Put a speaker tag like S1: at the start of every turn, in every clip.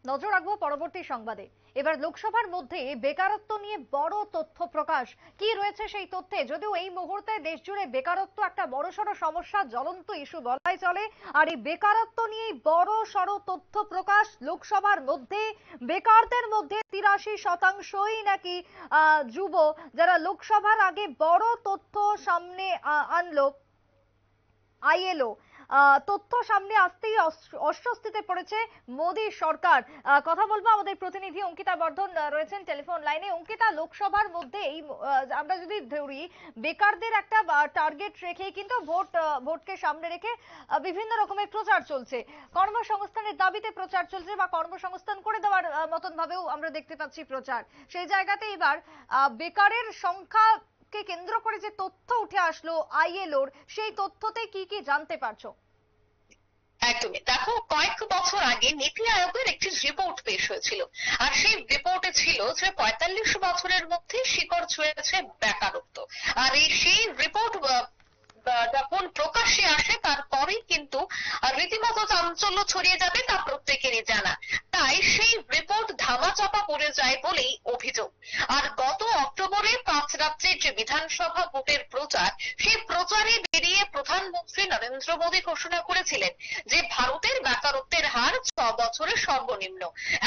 S1: নজর রাখবো পরবর্তী সংবাদে। এবার লোকসভার মধ্যে বেকারত্ব নিয়ে বড় তথ্য প্রকাশ। কি রয়েছে সেই তথ্যে? যদিও এই মুহূর্তে দেশ জুড়ে বেকারত্ব একটা বড়সড় সমস্যা, জ্বলন্ত ইস্যু বলাই চলে। আর এই বেকারত্ব নিয়ে বড়সড় তথ্য প্রকাশ লোকসভার মধ্যে। বেকারদের মধ্যে 83%ই নাকি যুব, যারা লোকসভার আগে বড় তথ্য সামনে আনলো আইএলও। তথ্য সামনে আসতেই অস্বস্তিতে পড়েছে মোদী সরকার। কথা বলবো, আমাদের প্রতিনিধি অঙ্কিতা বর্ধন রয়েছেন টেলিফোন লাইনে। অঙ্কিতা, লোকসভার মধ্যে এই আমরা যদি ধরি বেকারদের একটা টার্গেট রেখে কিন্তু ভোটকে সামনে রেখে বিভিন্ন রকমের প্রচার চলছে, কর্মসংস্থানের দাবিতে প্রচার চলছে বা কর্মসংস্থান করে দেওয়ার মতন ভাবেও আমরা দেখতে পাচ্ছি প্রচার। সেই জায়গাতে এবার বেকারের সংখ্যা কে কেন্দ্র করে যে তথ্য উঠে আসলো আইএলওর, সেই তথ্যতে কি কি জানতে পারছো?
S2: একদমই। দেখো, কয়েক বছর আগে নীতি আয়োগের একটি রিপোর্ট পেশ হয়েছিল, আর সেই রিপোর্টে ছিল যে 45 বছরের মধ্যে শিখর ছুঁয়েছে বেকারত্ব। আর সেই রিপোর্ট যখন প্রকাশ্যে আসে তারপরেই কিন্তু রীতিমতো চাঞ্চল্য ছড়িয়ে যাবে তা প্রত্যেকেরই জানা। তাই সেই রিপোর্ট ধামাচাপা পড়ে যায় বলেই অভিযোগ। আর গত অক্টোবরে 5 রাজ্যের যে বিধানসভা ভোটের প্রচার, সেই প্রচারে বেরিয়ে প্রধানমন্ত্রী নরেন্দ্র মোদী ঘোষণা করেছিলেন যে ভারতের বেকারত্বের হার 6 বছরের সর্বনিম্ন,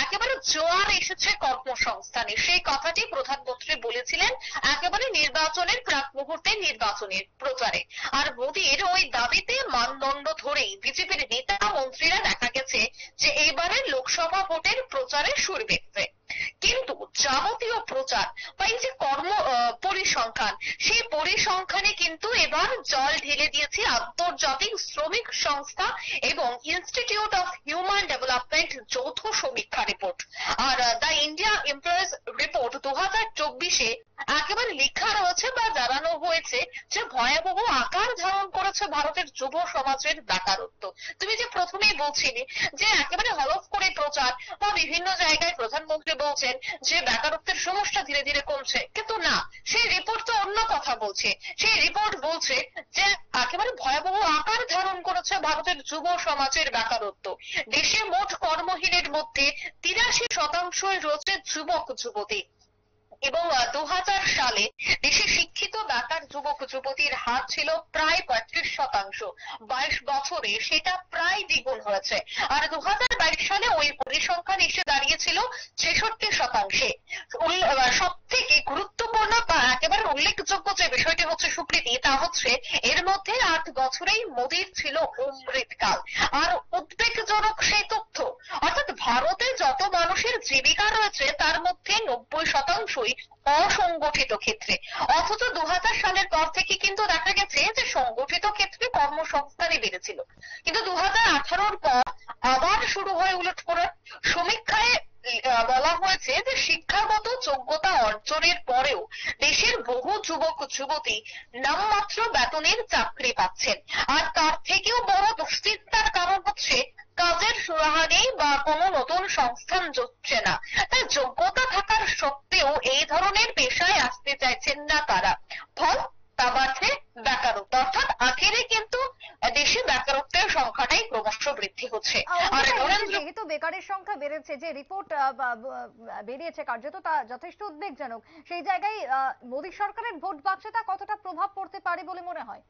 S2: একেবারে জোয়ার এসেছে কর্মসংস্থানে। সেই কথাটি প্রধানমন্ত্রী বলেছিলেন একেবারে নির্বাচনের প্রাক মুহূর্তে নির্বাচনের প্রচারে। আর মোদীর ওই দাবিতে মানদণ্ড ধরেই বিজেপির নেতা মন্ত্রীরা দেখা গেছে যে এবারের লোকসভা ভোটের প্রচারে সুর বেঁধেছে। কিন্তু যাবতীয় প্রচার বা এই যে পরিসংখ্যান, সেই পরিসংখ্যানে কিন্তু এবার জল ঢেলে দিয়েছে আন্তর্জাতিক শ্রমিক সংস্থা এবং ইনস্টিটিউট অফ হিউম্যান ডেভেলপমেন্ট যৌথ সমীক্ষা রিপোর্ট। আর দ্য ইন্ডিয়া এমপ্লয়িজ রিপোর্ট 2024-এ একেবারে লেখা রয়েছে বা জানানো হয়েছে যে ভয়াবহ আকার ধারণ করেছে ভারতের যুব সমাজের বেকারত্ব। তুমি যে প্রথমেই বলছিলে যে একেবারে হলফ করে প্রচার বা বিভিন্ন জায়গায় প্রধানমন্ত্রী বলছেন যে বেকারত্বের সমস্যা ধীরে ধীরে কমছে, কিন্তু না, সেই রিপোর্ট তো অন্য কথা বলছে। সেই রিপোর্ট বলছে যে একেবারে ভয়াবহ আকার ধারণ করেছে ভারতের যুব সমাজের বেকারত্ব। দেশে মোট কর্মহীনের মধ্যে 83% রয়েছে যুবক যুবতী। এবং 2000 সালে দেশে শিক্ষিত বেকার যুবক যুবতীর হার ছিল প্রায় 35%। 22 বছরে সেটা প্রায় দ্বিগুণ হয়েছে। আর 2022 সালে ওই পরিসংখ্যান এসে দাঁড়িয়েছিল 66%। সব থেকে গুরুত্বপূর্ণ বা একেবারে উল্লেখযোগ্য যে বিষয়টি হচ্ছে সুপ্রীতি, তা হচ্ছে এর মধ্যে 8 বছরেই মোদীর ছিল অমৃতকাল। আর উদ্বেগজনক সেই তথ্য, অর্থাৎ ভারতে যত মানুষের জীবিকা রয়েছে তার মধ্যে 90%ই অসংগঠিত ক্ষেত্রে। অথচ 2000 সালের পর থেকে কিন্তু দেখা গেছে যে সংগঠিত ক্ষেত্রে কর্মসংস্থানই বেড়েছিল। কিন্তু 2018-র পর আবার শুরু হয় উলটপালট। সমীক্ষায় বলা হয়েছে যে শিক্ষাগত যোগ্যতা অর্জনের পরেও দেশের বহু যুবক যুবতী নামমাত্র বেতনের চাকরি পাচ্ছেন। আর তার থেকেও বড় দুশ্চিন্তার কারণ হচ্ছে কাজের সুরাহা নেই বা কোনো নতুন সংস্থান জুটছে না। তাই যোগ্যতা থাকার সত্ত্বেও এই ধরনের পেশায় আসতে চাইছেন না তারা। ফল তা বাড়ছে বেকারত্ব, অর্থাৎ আখেরে কিন্তু দেশে বেকারত্বের সংখ্যাটাই ক্রমশ বৃদ্ধি হচ্ছে। আর
S1: যেহেতু বেকারের সংখ্যা বেড়েছে, যে রিপোর্ট বেরিয়েছে কার্যত তা যথেষ্ট উদ্বেগজনক। সেই জায়গায় মোদী সরকারের ভোট বাক্সে তা কতটা প্রভাব পড়তে পারে বলে মনে হয়?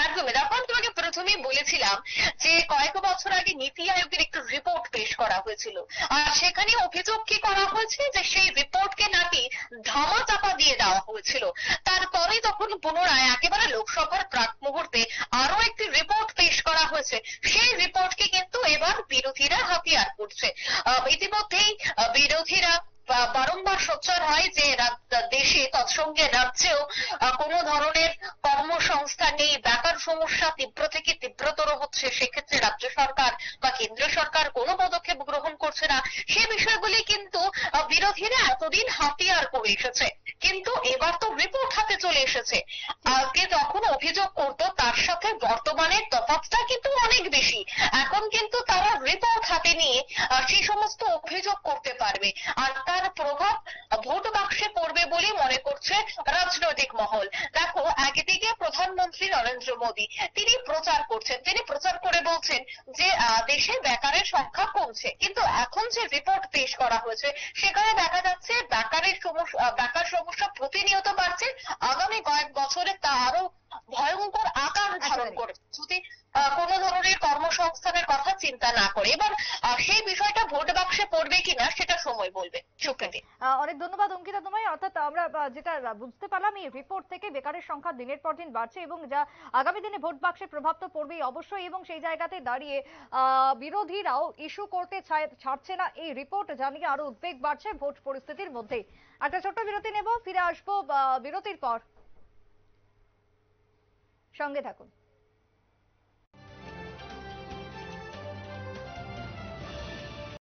S2: একদমই। তখন তোমাকে প্রথমেই বলেছিলাম যে কয়েক বছর আগে নীতি আয়োগের একটি রিপোর্ট পেশ করা হয়েছিল, আর সেখানে অভিযোগ কি করা হয়েছে যে সেই রিপোর্টকে নাকি ধামাচাপা দিয়ে দেওয়া হয়েছিল। তারপরে তখন পুনরায় একেবারে লোকসভার প্রাক মুহূর্তে আরো একটি রিপোর্ট পেশ করা হয়েছে। সেই রিপোর্টকে কিন্তু এবার বিরোধীরা হাতিয়ার করছে। ইতিমধ্যেই বিরোধীরা বারংবার সোচ্চার হয় যে দেশে তৎসঙ্গে রাজ্যেও কোনো ধরনের কর্মসংস্থান নেই, বেকার সমস্যা তীব্র থেকে তীব্রতর হচ্ছে। সেক্ষেত্রে রাজ্য সরকার বা কেন্দ্রীয় সরকার কোনো পদক্ষেপ গ্রহণ করছে না। সে বিষয়গুলি কিন্তু বিরোধীরা এতদিন হাতিয়ার করে এসেছে। কিন্তু এবার তো রিপোর্ট হাতে চলে এসেছে। আগে যখন অভিযোগ করতো তার সাথে বর্তমানের তফাৎটা কিন্তু অনেক বেশি। এখন কিন্তু তারা রিপোর্ট হাতে নিয়ে সেই সমস্ত অভিযোগ করতে পারবে, আর তার প্রভাব ভোট বাক্সে পড়বে বলে মনে করছে রাজনৈতিক মহল। দেখো, একদিকে প্রধানমন্ত্রী নরেন্দ্র মোদী তিনি প্রচার করছেন, তিনি প্রচার করে বলছেন যে দেশে বেকারের সংখ্যা কমছে, কিন্তু এখন যে রিপোর্ট পেশ করা হয়েছে সেখানে দেখা যাচ্ছে বেকার সমস্যা প্রতিনিয়ত বাড়ছে। আগামী কয়েক বছরে তা আরো ভয়ঙ্কর আকার ধারণ করবে যদি কোনো ধরনের কর্মসংস্থানের কথা চিন্তা না করে। এবার সেই বিষয়টা ভোট বাক্সে পড়বে কিনা সেটা সময় বলবে। সুপ্রীতি,
S1: অনেক ধন্যবাদ অঙ্কিতা তোমায়। অর্থাৎ আমরা যেটা বুঝতে পারলাম, এই রিপোর্ট থেকে বেকারের সংখ্যা দিনের পর দিন বাড়ছে এবং যা আগামী দিনে ভোট বাক্সে প্রভাব তো পড়বেই অবশ্যই, এবং সেই জায়গাতে দাঁড়িয়ে বিরোধীরাও ইস্যু করতে ছাড়ছে না এই রিপোর্ট, জানিয়ে আরো উদ্বেগ বাড়ছে ভোট পরিস্থিতির মধ্যে। একটা ছোট্ট বিরতি নেব, ফিরে আসবো বিরতির পর, সঙ্গে থাকুন।